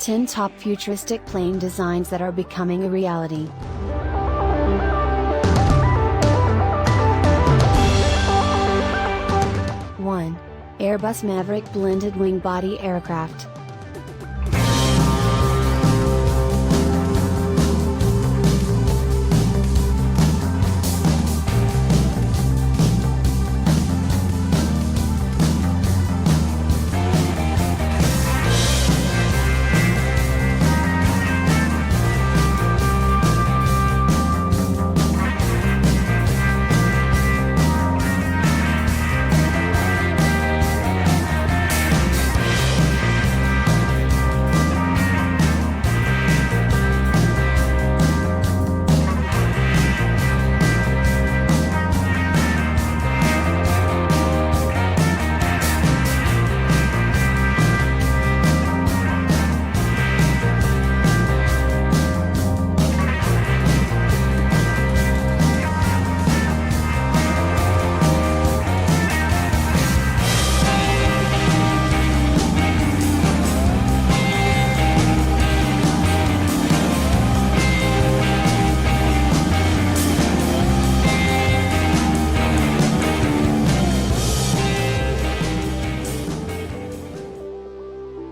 10 top futuristic plane designs that are becoming a reality. One. Airbus MAVERIC blended wing body aircraft.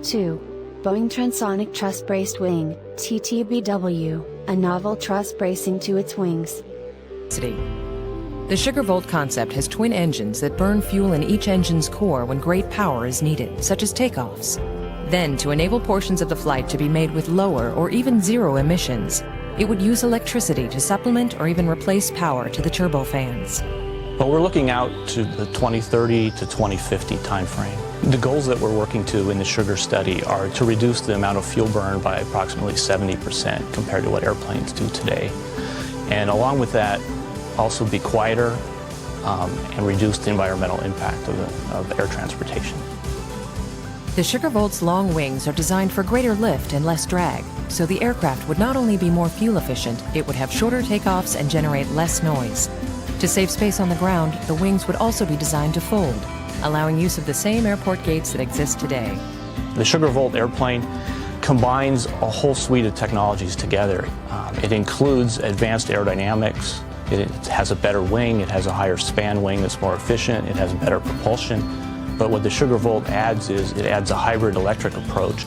Two. Boeing Transonic Truss-Braced Wing, TTBW, a novel truss bracing to its wings. The Sugar Volt concept has twin engines that burn fuel in each engine's core when great power is needed, such as takeoffs. Then, to enable portions of the flight to be made with lower or even zero emissions, it would use electricity to supplement or even replace power to the turbofans. But we're looking out to the 2030 to 2050 timeframe. The goals that we're working to in the Sugar study are to reduce the amount of fuel burn by approximately 70% compared to what airplanes do today. And along with that, also be quieter and reduce the environmental impact of air transportation. The Sugar Volt's long wings are designed for greater lift and less drag, so the aircraft would not only be more fuel efficient, it would have shorter takeoffs and generate less noise. To save space on the ground, the wings would also be designed to fold, allowing use of the same airport gates that exist today. The Sugar Volt airplane combines a whole suite of technologies together. It includes advanced aerodynamics, it has a better wing, it has a higher span wing that's more efficient, it has better propulsion. But what the Sugar Volt adds is it adds a hybrid electric approach.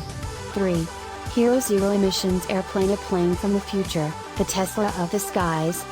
3. Hero Zero Emissions Airplane, a plane from the future, the Tesla of the skies.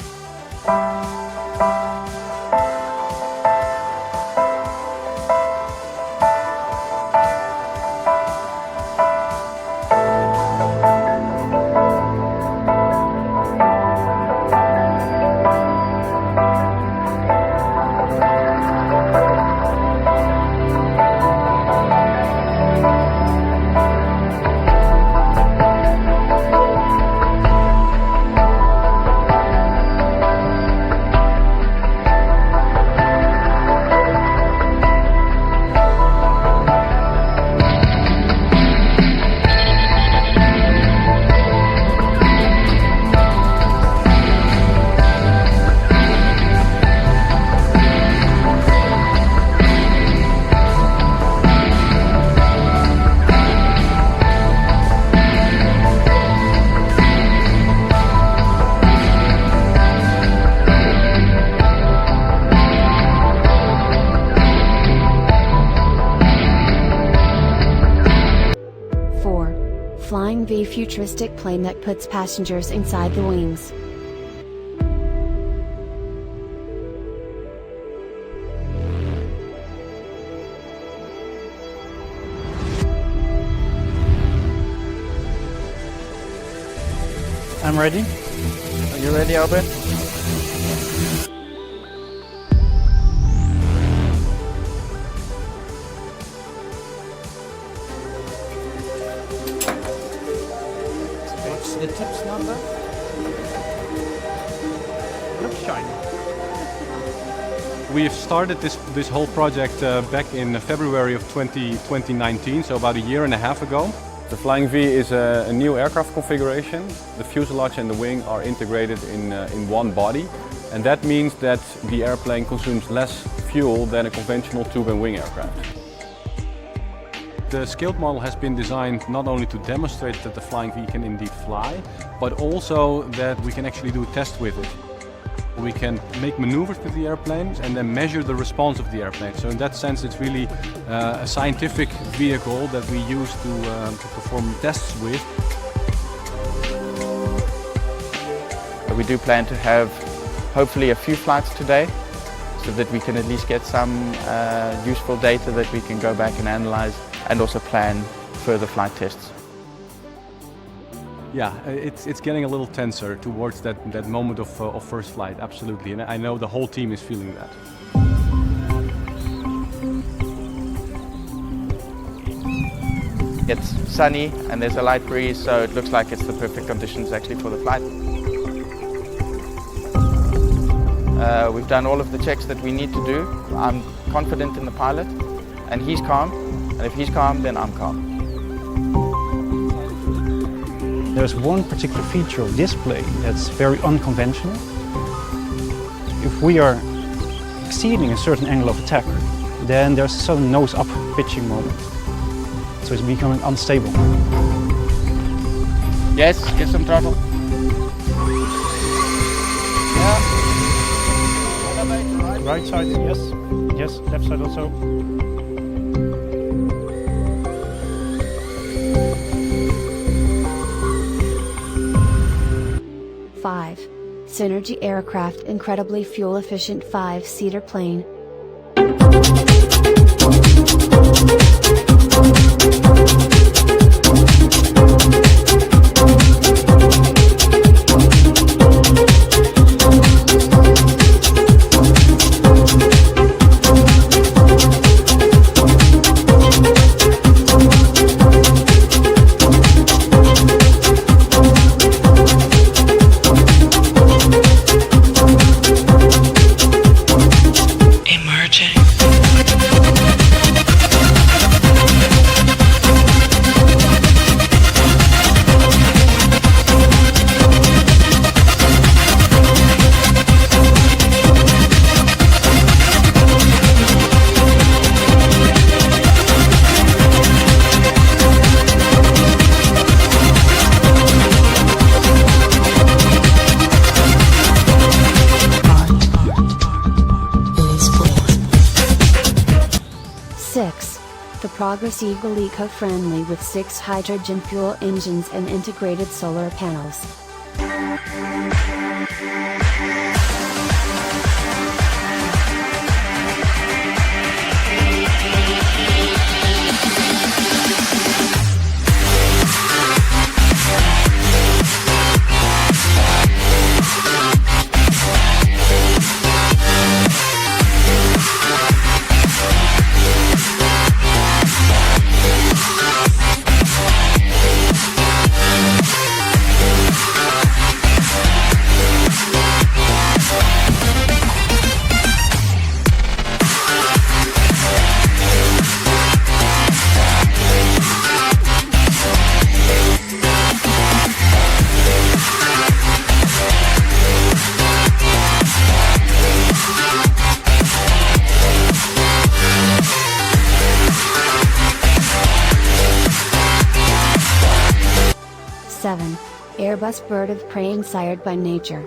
Flying V futuristic plane that puts passengers inside the wings. I'm ready. Are you ready, Albert? What's the tips number? Looks shiny. We've started this whole project back in February of 2019, so about a year and a half ago. The Flying V is a new aircraft configuration. The fuselage and the wing are integrated in one body, and that means that the airplane consumes less fuel than a conventional tube and wing aircraft. The scaled model has been designed not only to demonstrate that the Flying V can indeed fly, but also that we can actually do tests with it. We can make maneuvers with the airplane and then measure the response of the airplane. So in that sense, it's really a scientific vehicle that we use to perform tests with. We do plan to have hopefully a few flights today, so that we can at least get some useful data that we can go back and analyze and also plan further flight tests. Yeah, it's getting a little tenser towards that moment of first flight, absolutely. And I know the whole team is feeling that. It's sunny and there's a light breeze, so it looks like it's the perfect conditions actually for the flight. We've done all of the checks that we need to do. I'm confident in the pilot, and he's calm. And if he's calm, then I'm calm. There's one particular feature of this plane that's very unconventional. If we are exceeding a certain angle of attack, then there's a sudden nose-up pitching moment. So it's becoming unstable. Yes, get some throttle. Yeah. Right side, yes. Yes, left side also. Five. Synergy Aircraft incredibly fuel-efficient 5-seater plane. The Progress Eagle eco-friendly with 6 hydrogen fuel engines and integrated solar panels. Airbus bird of prey inspired by nature.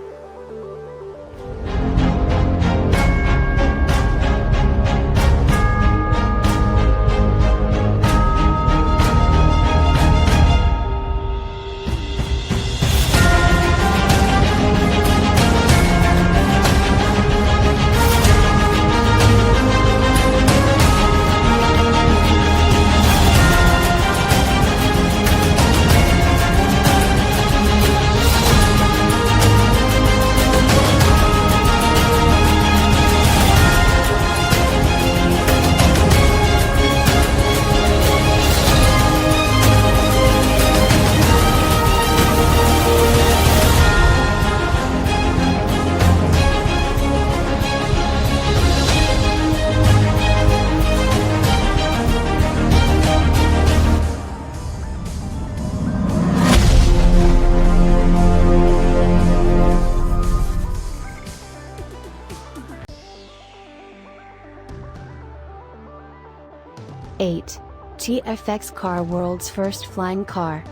TFX Car, world's first flying car.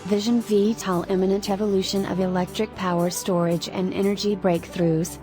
Vision VTOL, imminent evolution of electric power storage and energy breakthroughs.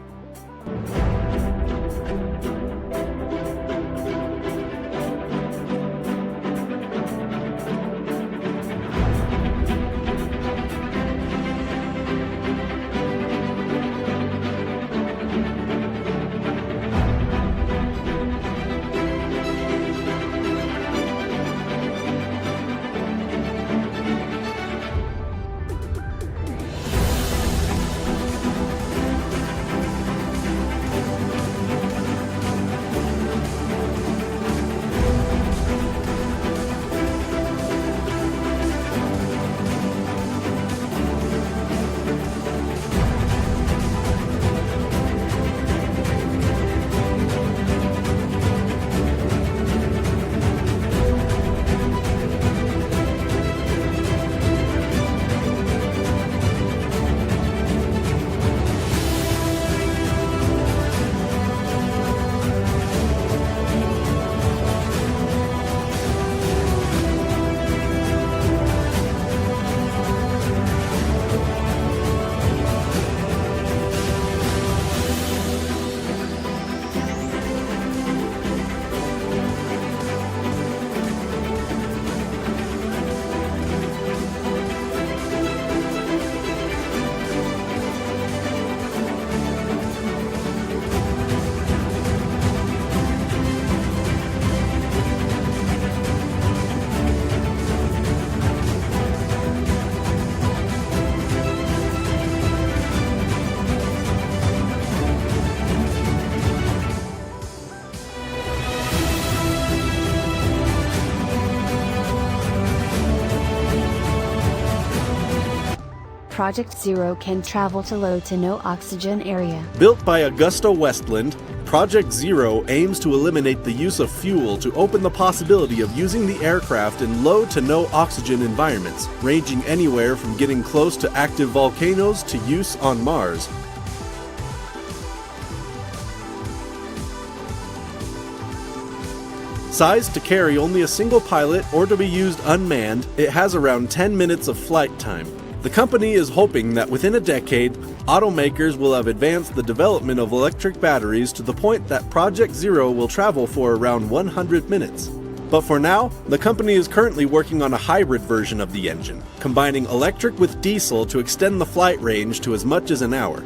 Project Zero can travel to low to no oxygen area. Built by Augusta Westland, Project Zero aims to eliminate the use of fuel to open the possibility of using the aircraft in low to no oxygen environments, ranging anywhere from getting close to active volcanoes to use on Mars. Sized to carry only a single pilot or to be used unmanned, it has around 10 minutes of flight time. The company is hoping that within a decade, automakers will have advanced the development of electric batteries to the point that Project Zero will travel for around 100 minutes. But for now, the company is currently working on a hybrid version of the engine, combining electric with diesel to extend the flight range to as much as an hour.